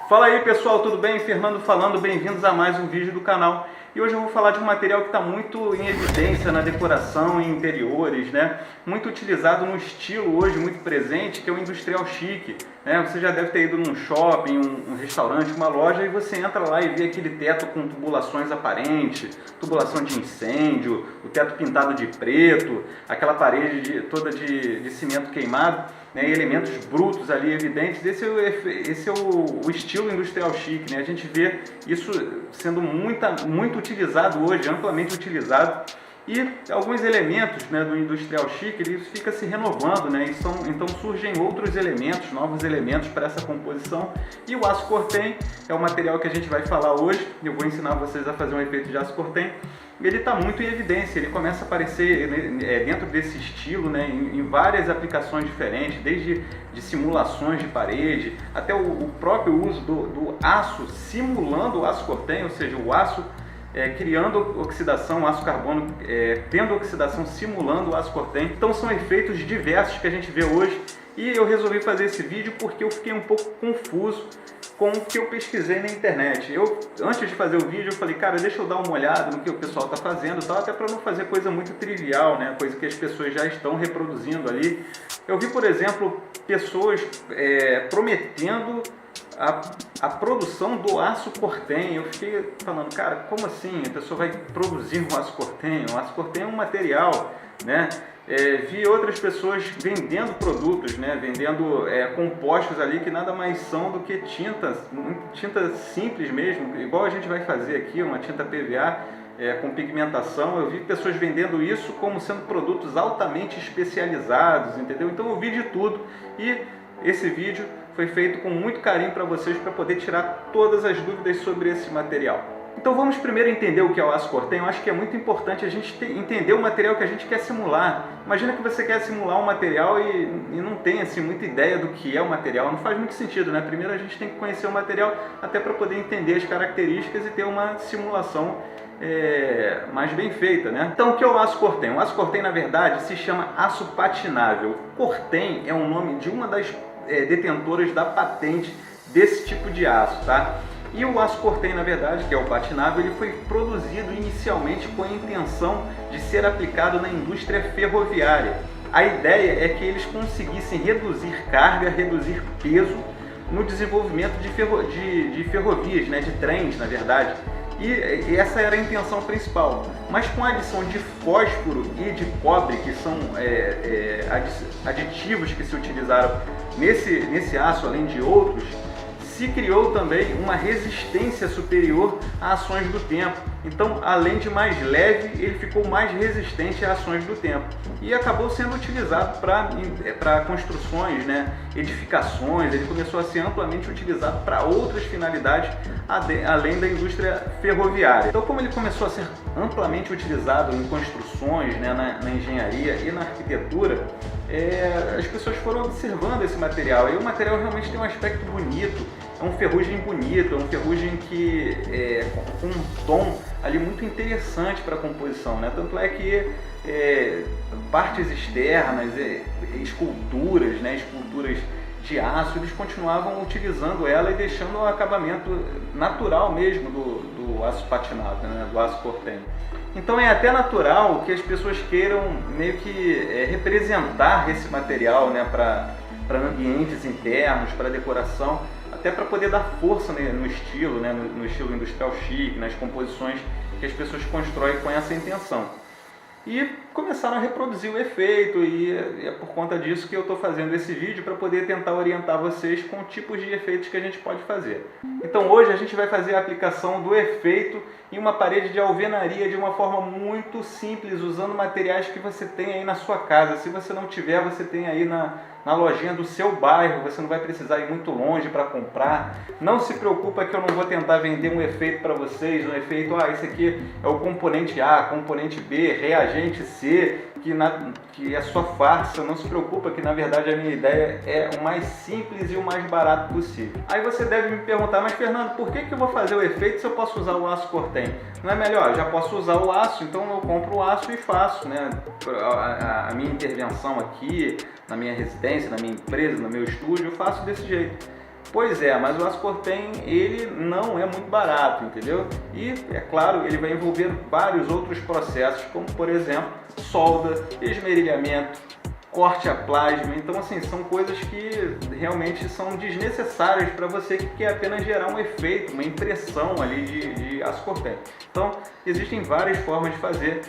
Fala aí pessoal, tudo bem? Fernando falando, bem-vindos a mais um vídeo do canal. E hoje eu vou falar de um material que está muito em evidência na decoração e interiores, né? Muito utilizado no estilo hoje, muito presente, que é o industrial chique, né? Você já deve ter ido num shopping, um restaurante, uma loja, e você entra lá e vê aquele teto com tubulações aparentes, tubulação de incêndio, o teto pintado de preto, aquela parede toda de cimento queimado, né, e elementos brutos ali evidentes. Esse é o estilo industrial chique, né? A gente vê isso sendo muito utilizado hoje, amplamente utilizado, e alguns elementos, né, do industrial chique, ele fica se renovando, né? Então surgem outros elementos, novos elementos para essa composição, e o aço cortem é o material que a gente vai falar hoje. Eu vou ensinar vocês a fazer um efeito de aço cortem. Ele está muito em evidência, ele começa a aparecer dentro desse estilo, né, em várias aplicações diferentes, desde de simulações de parede, até o próprio uso do aço simulando o aço cortem, ou seja, o aço criando oxidação, o aço carbono tendo oxidação simulando o aço cortem. Então são efeitos diversos que a gente vê hoje, e eu resolvi fazer esse vídeo porque eu fiquei um pouco confuso com o que eu pesquisei na internet. Antes de fazer o vídeo, eu falei, cara, deixa eu dar uma olhada no que o pessoal está fazendo, tal, até para não fazer coisa muito trivial, né? Coisa que as pessoas já estão reproduzindo ali. Eu vi, por exemplo, pessoas prometendo a produção do aço cortem. Eu fiquei falando, cara, como assim? A pessoa vai produzir um aço cortem? O aço cortem é um material, né? Vi outras pessoas vendendo produtos, né? Vendendo compostos ali que nada mais são do que tinta simples mesmo, igual a gente vai fazer aqui, uma tinta PVA com pigmentação. Eu vi pessoas vendendo isso como sendo produtos altamente especializados, entendeu? Então eu vi de tudo, e esse vídeo foi feito com muito carinho para vocês, para poder tirar todas as dúvidas sobre esse material. Então vamos primeiro entender o que é o aço cortem. Eu acho que é muito importante a gente entender o material que a gente quer simular. Imagina que você quer simular um material e não tem assim muita ideia do que é o material. Não faz muito sentido, né? Primeiro a gente tem que conhecer o material até para poder entender as características e ter uma simulação mais bem feita, né? Então o que é o aço cortem? O aço cortem, na verdade, se chama aço patinável. Cortem é o nome de uma das detentoras da patente desse tipo de aço, tá? E o aço cortem, na verdade, que é o patinável, ele foi produzido inicialmente com a intenção de ser aplicado na indústria ferroviária. A ideia é que eles conseguissem reduzir carga, reduzir peso no desenvolvimento de ferrovias, né, de trens, na verdade. E essa era a intenção principal. Mas com a adição de fósforo e de cobre, que são aditivos que se utilizaram nesse aço, além de outros, se criou também uma resistência superior a ações do tempo. Então, além de mais leve, ele ficou mais resistente a ações do tempo. E acabou sendo utilizado para construções, né, edificações. Ele começou a ser amplamente utilizado para outras finalidades, além da indústria ferroviária. Então, como ele começou a ser amplamente utilizado em construções, né, na engenharia e na arquitetura, as pessoas foram observando esse material. E o material realmente tem um aspecto bonito, é um ferrugem bonito, é um ferrugem que com um tom ali muito interessante para a composição, né? Tanto é que partes externas, esculturas, né, esculturas de aço, eles continuavam utilizando ela e deixando o acabamento natural mesmo do aço patinado, né, do aço cortem. Então é até natural que as pessoas queiram meio que representar esse material, né, para ambientes internos, para decoração, até para poder dar força, né, no estilo, né, no estilo industrial chique, nas composições que as pessoas constroem com essa intenção. E começaram a reproduzir o efeito, e é por conta disso que eu estou fazendo esse vídeo, para poder tentar orientar vocês com tipos de efeitos que a gente pode fazer. Então hoje a gente vai fazer a aplicação do efeito em uma parede de alvenaria de uma forma muito simples, usando materiais que você tem aí na sua casa. Se você não tiver, você tem aí na lojinha do seu bairro, você não vai precisar ir muito longe para comprar. Não se preocupa que eu não vou tentar vender um efeito para vocês, um efeito, esse aqui é o componente A, componente B, reagente C, que é só farsa. Não se preocupa que na verdade a minha ideia é o mais simples e o mais barato possível. Aí você deve me perguntar, mas Fernando, por que eu vou fazer o efeito se eu posso usar o aço cortem? Não é melhor? Eu já posso usar o aço, então eu compro o aço e faço, né, a minha intervenção aqui, na minha residência, na minha empresa, no meu estúdio, eu faço desse jeito. Pois é, mas o Ascortem ele não é muito barato, entendeu? E, é claro, ele vai envolver vários outros processos, como por exemplo, solda, esmerilhamento, corte a plasma. Então, assim, são coisas que realmente são desnecessárias para você que quer apenas gerar um efeito, uma impressão ali de Ascortem. Então, existem várias formas de fazer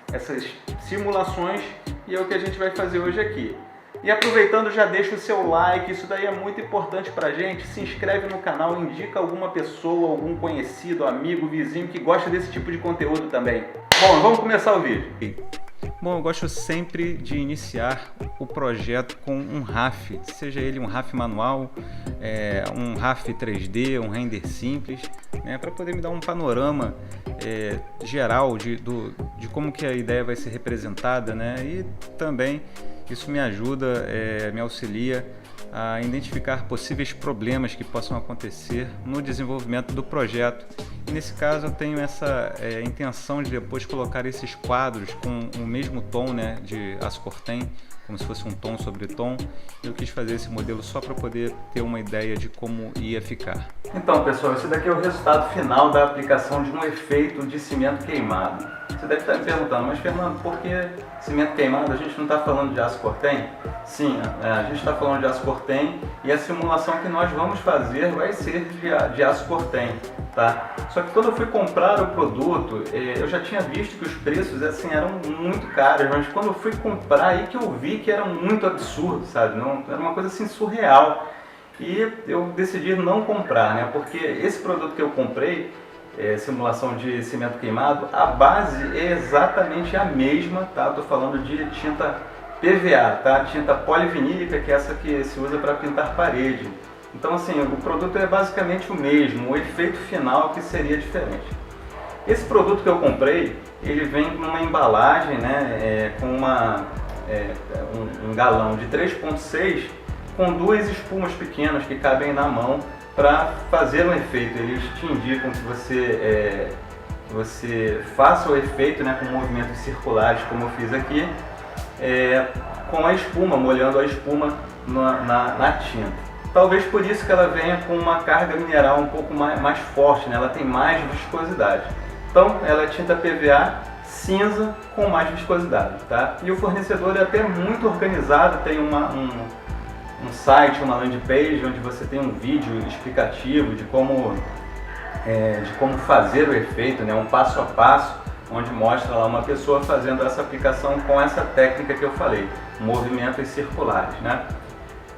essas simulações e é o que a gente vai fazer hoje aqui. E aproveitando, já deixa o seu like, isso daí é muito importante pra gente. Se inscreve no canal, indica alguma pessoa, algum conhecido, amigo, vizinho que gosta desse tipo de conteúdo também. Bom, vamos começar o vídeo. Bom, eu gosto sempre de iniciar o projeto com um RAF, seja ele um RAF manual, um RAF 3D, um render simples, né, para poder me dar um panorama geral de como que a ideia vai ser representada, né, e também isso me ajuda, me auxilia a identificar possíveis problemas que possam acontecer no desenvolvimento do projeto. E nesse caso eu tenho essa intenção de depois colocar esses quadros com o mesmo tom, né, de Ascortem, como se fosse um tom sobre tom. Eu quis fazer esse modelo só para poder ter uma ideia de como ia ficar. Então, pessoal, esse daqui é o resultado final da aplicação de um efeito de cimento queimado. Você deve estar me perguntando, mas Fernando, por que cimento queimado? A gente não está falando de Ascortem? Sim, a gente está falando de Ascortem e a simulação que nós vamos fazer vai ser de Ascortem, tá? Só que quando eu fui comprar o produto, eu já tinha visto que os preços assim eram muito caros, mas quando eu fui comprar aí que eu vi que era muito absurdo, sabe? Não, era uma coisa assim surreal. E eu decidi não comprar, né? Porque esse produto que eu comprei, simulação de cimento queimado, a base é exatamente a mesma, tá? Estou falando de tinta PVA, tá? Tinta polivinílica, que é essa que se usa para pintar parede. Então, assim, o produto é basicamente o mesmo, o efeito final que seria diferente. Esse produto que eu comprei, ele vem com uma embalagem, né? Com um galão de 3,6 com duas espumas pequenas que cabem na mão para fazer um efeito. Eles te indicam que você faça o efeito, né, com movimentos circulares, como eu fiz aqui, com a espuma, molhando a espuma na tinta. Talvez por isso que ela venha com uma carga mineral um pouco mais forte, né? Ela tem mais viscosidade. Então, ela é tinta PVA cinza com mais viscosidade, tá? E o fornecedor é até muito organizado, tem um site, uma landing page, onde você tem um vídeo explicativo de como fazer o efeito, né? Um passo a passo, onde mostra lá uma pessoa fazendo essa aplicação com essa técnica que eu falei, movimentos circulares, né?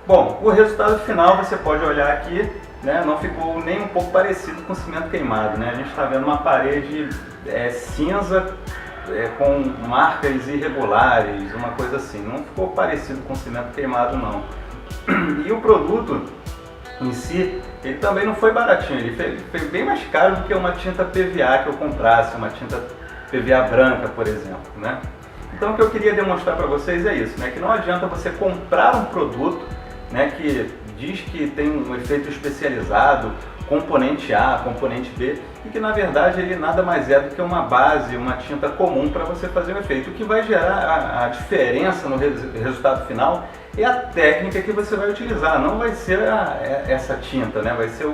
Bom, o resultado final você pode olhar aqui, né? Não ficou nem um pouco parecido com cimento queimado, né? A gente está vendo uma parede cinza com marcas irregulares, uma coisa assim. Não ficou parecido com cimento queimado, não. E o produto em si, ele também não foi baratinho, ele foi bem mais caro do que uma tinta PVA que eu comprasse, uma tinta PVA branca, por exemplo, né? Então o que eu queria demonstrar para vocês é isso, né? Que não adianta você comprar um produto, né, que diz que tem um efeito especializado, componente A, componente B, e que na verdade ele nada mais é do que uma base, uma tinta comum para você fazer o efeito. O que vai gerar a diferença no resultado final é a técnica que você vai utilizar, não vai ser essa tinta, né? Vai ser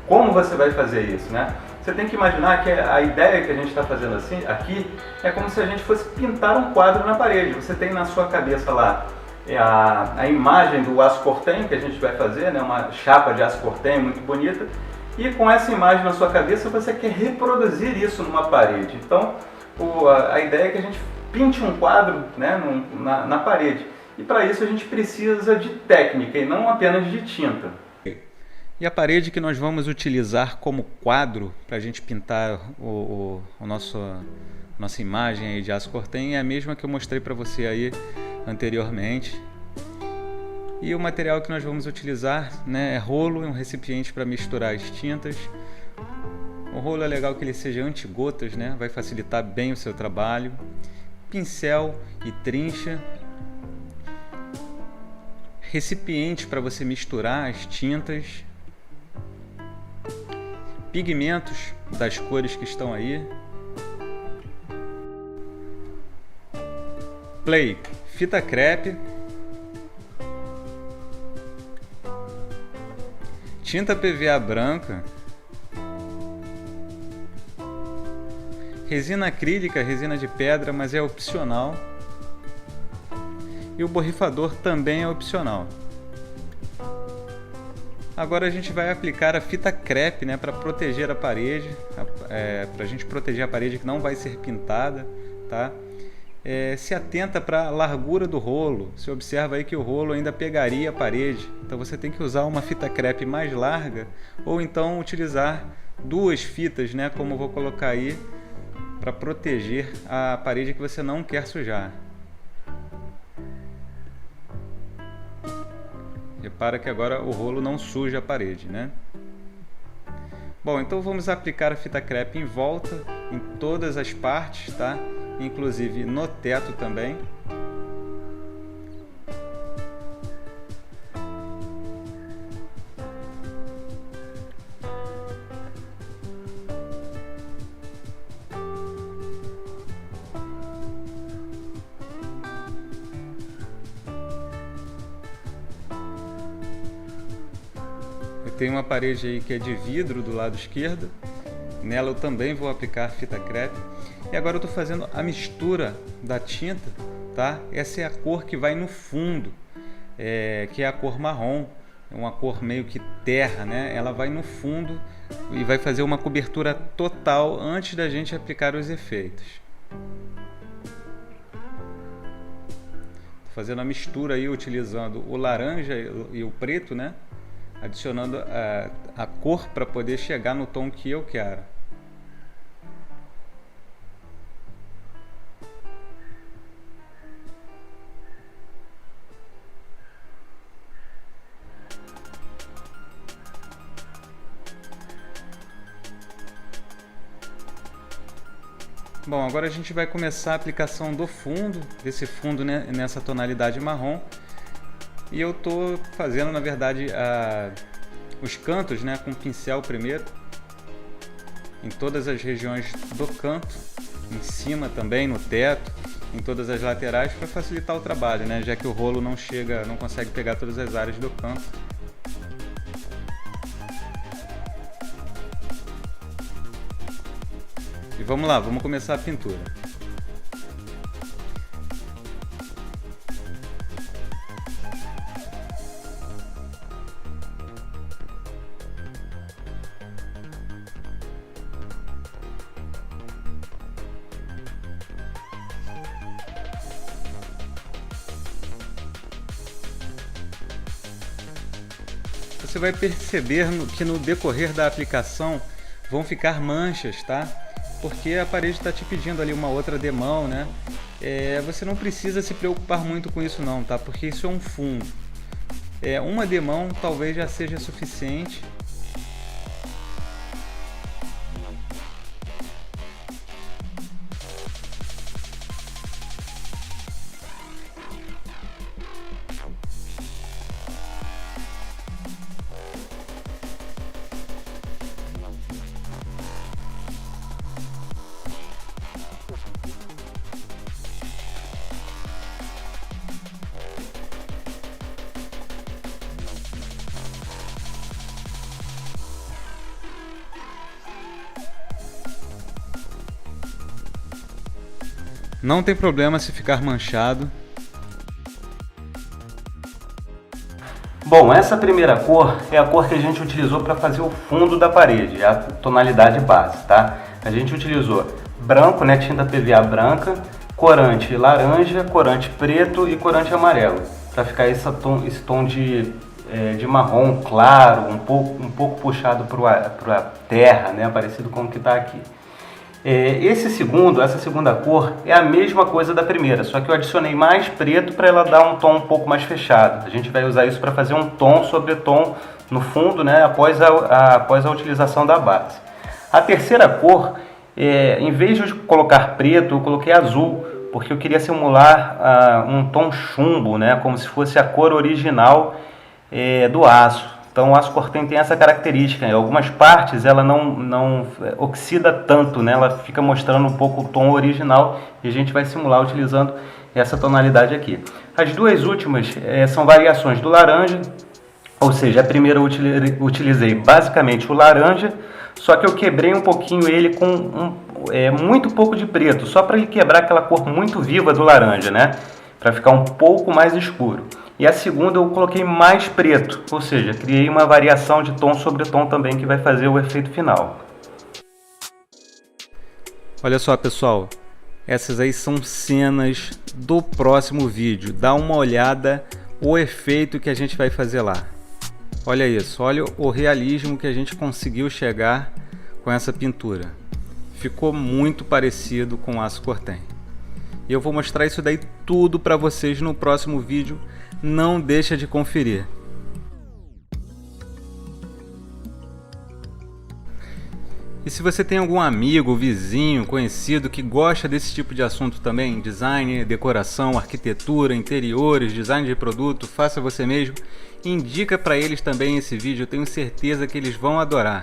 como você vai fazer isso, né? Você tem que imaginar que a ideia que a gente está fazendo aqui é como se a gente fosse pintar um quadro na parede. Você tem na sua cabeça lá a imagem do Ascortem que a gente vai fazer, né? Uma chapa de Ascortem muito bonita, e com essa imagem na sua cabeça você quer reproduzir isso numa parede. Então a ideia é que a gente pinte um quadro, né, na parede, e para isso a gente precisa de técnica e não apenas de tinta. E a parede que nós vamos utilizar como quadro para a gente pintar nossa imagem aí de Ascortem é a mesma que eu mostrei para você aí anteriormente. E o material que nós vamos utilizar, né, é rolo e um recipiente para misturar as tintas. O rolo é legal que ele seja anti-gotas, né, vai facilitar bem o seu trabalho. Pincel e trincha. Recipiente para você misturar as tintas. Pigmentos das cores que estão aí. Play, fita crepe, tinta PVA branca, resina acrílica, resina de pedra, mas é opcional, e o borrifador também é opcional. Agora a gente vai aplicar a fita crepe, né, para proteger a parede, para a gente proteger a parede que não vai ser pintada, tá? Se atenta para a largura do rolo. Você observa aí que o rolo ainda pegaria a parede, então você tem que usar uma fita crepe mais larga, ou então utilizar duas fitas, né, como eu vou colocar aí, para proteger a parede que você não quer sujar. Repara que agora o rolo não suja a parede, né? Bom, então vamos aplicar a fita crepe em volta, em todas as partes, tá? Inclusive no teto também. Tem uma parede aí que é de vidro do lado esquerdo, nela eu também vou aplicar fita crepe. E agora eu estou fazendo a mistura da tinta, tá? Essa é a cor que vai no fundo, que é a cor marrom, é uma cor meio que terra, né? Ela vai no fundo e vai fazer uma cobertura total antes da gente aplicar os efeitos. Estou fazendo a mistura aí utilizando o laranja e o preto, né? Adicionando a cor para poder chegar no tom que eu quero. Bom, agora a gente vai começar a aplicação do fundo, desse fundo, né, nessa tonalidade marrom. E eu estou fazendo, na verdade, os cantos, né, com pincel primeiro, em todas as regiões do canto, em cima também, no teto, em todas as laterais, para facilitar o trabalho, né, já que o rolo não consegue pegar todas as áreas do canto. E vamos lá, vamos começar a pintura. Você vai perceber que no decorrer da aplicação vão ficar manchas, tá? Porque a parede está te pedindo ali uma outra demão, né? Você não precisa se preocupar muito com isso não, tá? Porque isso é um fundo. Uma demão talvez já seja suficiente. Não tem problema se ficar manchado. Bom, essa primeira cor é a cor que a gente utilizou para fazer o fundo da parede, é a tonalidade base, tá? A gente utilizou branco, né, tinta PVA branca, corante laranja, corante preto e corante amarelo, para ficar esse tom de marrom claro, um pouco puxado para a terra, né, parecido com o que está aqui. Essa segunda cor é a mesma coisa da primeira, só que eu adicionei mais preto para ela dar um tom um pouco mais fechado. A gente vai usar isso para fazer um tom sobre tom no fundo, né, após a utilização da base. A terceira cor, em vez de colocar preto, eu coloquei azul, porque eu queria simular um tom chumbo, né, como se fosse a cor original do aço. Então o aço cortante tem essa característica, em algumas partes ela não oxida tanto, né? Ela fica mostrando um pouco o tom original e a gente vai simular utilizando essa tonalidade aqui. As duas últimas são variações do laranja, Ou seja, a primeira eu utilizei basicamente o laranja, só que eu quebrei um pouquinho ele com muito pouco de preto, só para ele quebrar aquela cor muito viva do laranja, né? Para ficar um pouco mais escuro. E a segunda eu coloquei mais preto, ou seja, criei uma variação de tom sobre tom também que vai fazer o efeito final. Olha só, pessoal, essas aí são cenas do próximo vídeo. Dá uma olhada o efeito que a gente vai fazer lá. Olha isso, olha o realismo que a gente conseguiu chegar com essa pintura. Ficou muito parecido com o aço Cortem. E eu vou mostrar isso daí tudo para vocês no próximo vídeo. Não deixa de conferir. E se você tem algum amigo, vizinho, conhecido que gosta desse tipo de assunto também, design, decoração, arquitetura, interiores, design de produto, faça você mesmo, indica para eles também esse vídeo, eu tenho certeza que eles vão adorar.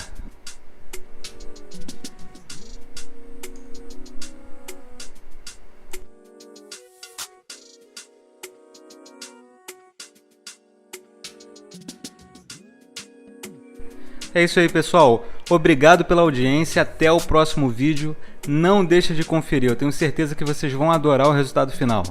É isso aí, pessoal. Obrigado pela audiência. Até o próximo vídeo. Não deixa de conferir. Eu tenho certeza que vocês vão adorar o resultado final.